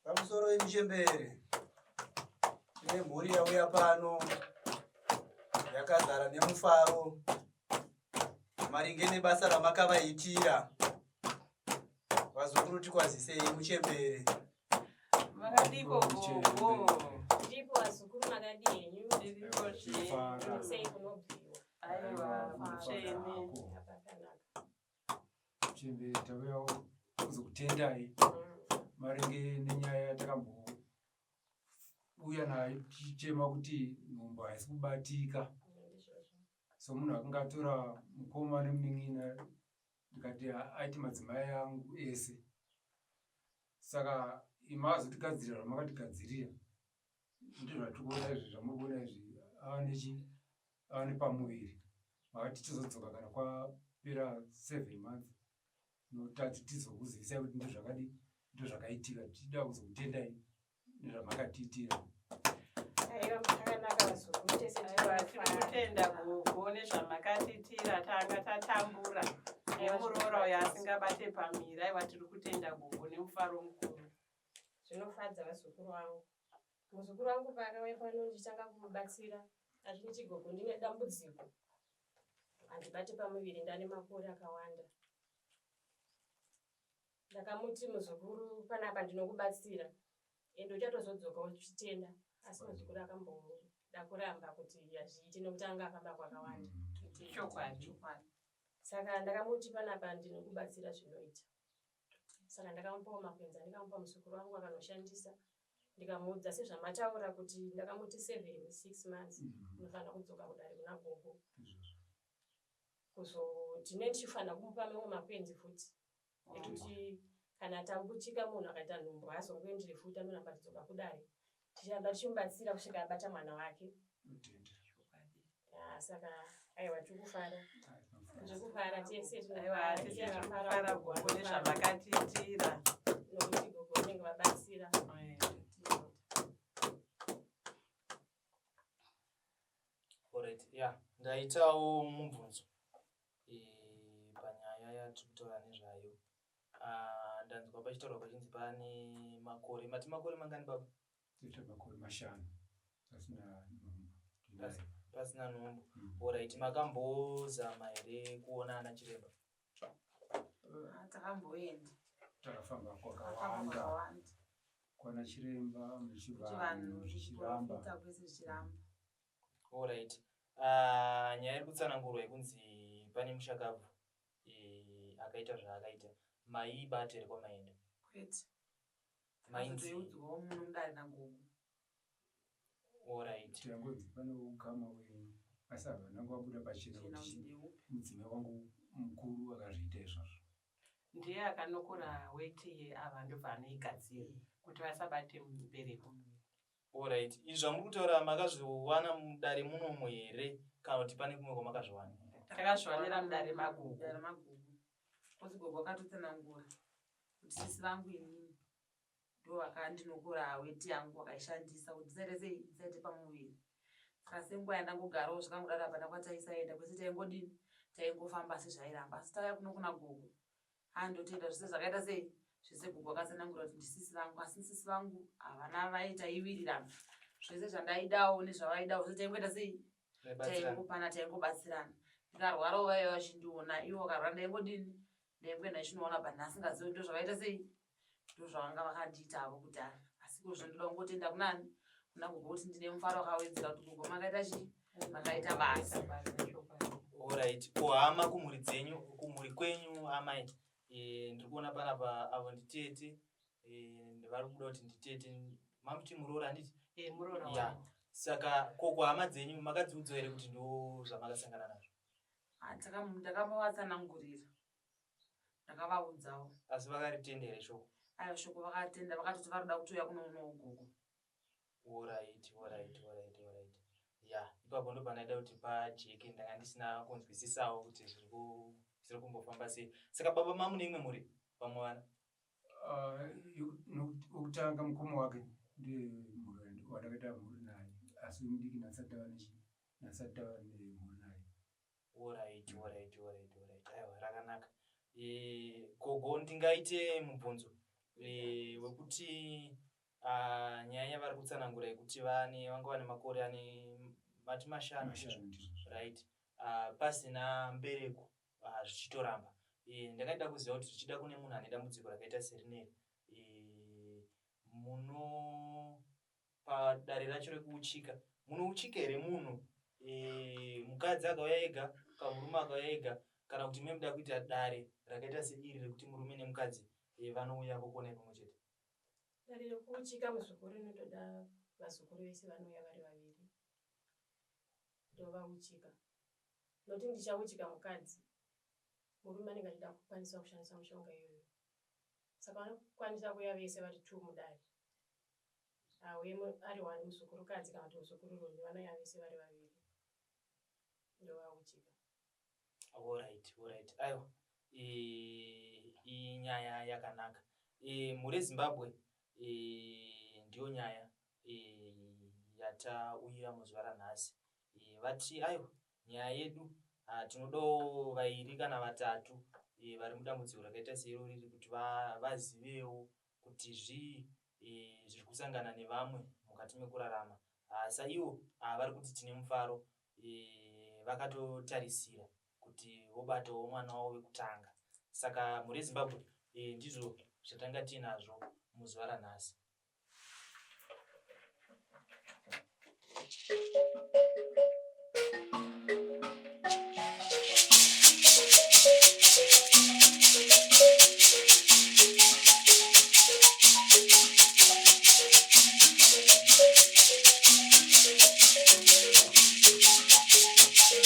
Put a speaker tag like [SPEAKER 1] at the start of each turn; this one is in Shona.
[SPEAKER 1] Pamusoro emuchembere ine mhuri yauya pano yakazara nemufaro maringe nebasa ramakavaitira. Vazukuru tikwazisei muchembere.
[SPEAKER 2] Makadiko gogo.
[SPEAKER 3] Ndipo vazukuru makadi henyu
[SPEAKER 2] Ndiripo chii.
[SPEAKER 3] sei kunobviwa.
[SPEAKER 2] Aiwa mucheni.
[SPEAKER 4] Muchembere tauya kuzokutendai maringe nenyaya yatakambouya nayo tichitema kuti nhumbu haisi kubatika. So munhu akanga atora mukoma nemunin'ina ndikati aiti madzimai angu ese. Saka imazotigadzirira ramakatigadzirira ndizvo zvatikuona izvi zvamuri kuona izvi ava nepamuviri. Makati tizodzoka kana kwapera 7 months notati tizokuzivisai kuti ndozvakadi ndozvakaitika tichida kuzokutendai nezvamakatiitira.
[SPEAKER 3] Aiwa muchakanaka vazukuru tese
[SPEAKER 2] Kutenda gogo nezvamakatiitira tanga tatambura nemuroora uyo asingabate pamira. Aiwa tiri kutenda gogo nemufaro mukuru.
[SPEAKER 3] Zvinofadza vazukuru vangu. Muzukuru wangu paakauya pano ndichitanga kumubatsira achiniti gogo ndine dambudziko. Handibate pamuviri ndane makore akawanda. Ndakamuti muzukuru panapa ndinokubatsira. Ende uchatozodzoka uchitenda. Asi muzukuru akamboda kuramba kuti azviite nekuti anga afamba kwakawanda.
[SPEAKER 2] Chokwadi.
[SPEAKER 3] Saka ndakamuti panapa ndinokubatsira zvinoita. Saka ndakamupawo makwenzi ndikamupa muzukuru wangu akanoshandisa. Ndikamuudza sezvamataura kuti ndakamuti 6 months unofanira kudzoka kudare kuna gogo. Kuzoti ndichifanira kumupa mamwe makwenzi futi. Ekuti kana tambuchika munhu akaita nhumbu haazongoenderi futi anoramba kudzoka kudare. Tichiramba tichimubatsira kusvika abata mwana wake. Saka aiwa tikufara. Tikufara tese
[SPEAKER 2] Aiwa tese tikufara gogo nezvamakatiitira.
[SPEAKER 3] Nokuti gogo vanenge vabatsira.
[SPEAKER 5] Alright, yeah. Ndaitawo mubvunzo panyaya yatiri kutaura nezvayo. Ndanzwa pachitaurwa pachinzi pane makore. Mati makore mangani baba?
[SPEAKER 4] Tiita makore 5 pasina nhumbu.
[SPEAKER 5] Pasina nhumbu. Alright, makambozama here kuona ana chiremba?
[SPEAKER 2] Takamboenda.
[SPEAKER 4] Takafamba kwakawanda. Kwana chiremba muchivanhu zvichiramba.
[SPEAKER 5] Alright. Nyaya iri kutsanangurwa yekunzi pane mushakabvu akaita zvaakaita. Maibate here kwamaenda?
[SPEAKER 2] Kwete.
[SPEAKER 5] Mainzi.
[SPEAKER 2] Udzwawo munhu mudare nagogo.
[SPEAKER 5] Alright.
[SPEAKER 4] Tiyangodzi pane ukama wenyu asi havananga vabuda pachena
[SPEAKER 6] chena
[SPEAKER 4] kuti
[SPEAKER 6] ndeupi
[SPEAKER 4] mudzimai wangu mukuru akazviita izvozvo.
[SPEAKER 2] ndiye akanokura weti yeava ndobva anoigadzira kuti vasabate mubereko.
[SPEAKER 5] Alright, izvi zvamuri kutaura makazviwana mudare munomu here kana kuti pane kumwe kwamakazviwana?
[SPEAKER 2] Takazviwanira mudare magugu.
[SPEAKER 6] dare magugu kuti gogo akatotsanangura kuti sisi vangu inini ndo vakandinokura weti yangu wakaishandisa kuti dzisaite pamuviri. Saka senguva yandangogarawo zvakangodaro apana kwataisaenda kwese taingodini taingofamba sezvairamba asi tauya kuno kuna gogo andotoita zvese zvakaita sei zvese gogo akatsanangura kuti ndisisi vangu asi sisi vangu havana vaitaiwirirana zvese zvandaidawo nezvavaidawo zvese taingoita sei taingopana taingobatsirana. Ndikarwarawo vaiva vachindiona ivo vakarwara ndaingodini ndaingoenda ichinoona but ndasingazivi ndo zvavaita sei ndo zvavanga vakandiitavo kuti asi kozvo ndoda kungotenda kunani kuna gogo kuti ndine mufaro wakawedzera kuti gogo makaita chii makaita basa.
[SPEAKER 5] Alright, kuhama kumhuri dzenyu kumhuri kwenyu amai ndiri kuona panapa avo nditete vari kubuda kuti nditete mamuti muroora handiti
[SPEAKER 2] Muroora
[SPEAKER 5] ya saka kuhama dzenyu makadziudzwa here kuti ndo zvamakasangana nazvo?
[SPEAKER 6] Ndakavatsanangurira ndakavaudzawo
[SPEAKER 5] asi vakaritendere shoko?
[SPEAKER 6] aiwa shoko vakatenda vakatoti varoda kutouya kunoonawo gogo.
[SPEAKER 5] Alright. Ya, ipapo ndo panoita kuti pajeke ndanga ndisina kunzwisisawo kuti zviri kumbofamba sei. Saka baba mamune imwe muri pamwe vana?
[SPEAKER 4] Wokutanga mukoma wake ndiye wandakaita mhuri naye asi mudiki nasati tava nemhuri naye.
[SPEAKER 5] Alright. Aiwa rakanaka. Gogo ndingaite mubvunzo wekuti nyaya yavari kutsanangura yekuti vanga vane makore ane mati mashanu right pasina mbereko zvichitoramba. Ndakaida kuziva kuti zvichida kune munhu ane dambudziko rakaita serineri muno padare racho rekuuchika munouchika here munhu mukadzi akauya ega kana murume akauya ega kana kuti memuda kuita dare rakaita seiri rekuti murume nemukadzi vanouya vokona pamwe chete?
[SPEAKER 3] Dare rekuuchika muzukuru rinotoda vazukuru vese vanouya vari vaviri ndovauchika noti ndichauchika mukadzi murume anenge achida kukwanisa kushandisa mushonga iyoyo saka vanokwanisa kuuya vese vari 2 mudare auye ari 1 muzukurukadzi kana kuti muzukururume vanouya vese vari vaviri ndovauchika.
[SPEAKER 5] Alright. Aiwa inyaya yakanaka. Muri Zimbabwe ndiyo nyaya yatauyira muzuva ranhasi. Vati aiwa nyaya yedu tinodawo 2 kana 3 vari mudambudziko rakaita seirori kuti vazivewo kuti zvii zviri kusangana nevamwe mukati mekurarama. Saivo vari kuti tine mufaro vakatotarisira kuti vobatawo mwana wavo wekutanga. Saka muri Zimbabwe ndizvo zvatanga tinazvo muzuva ranhasi.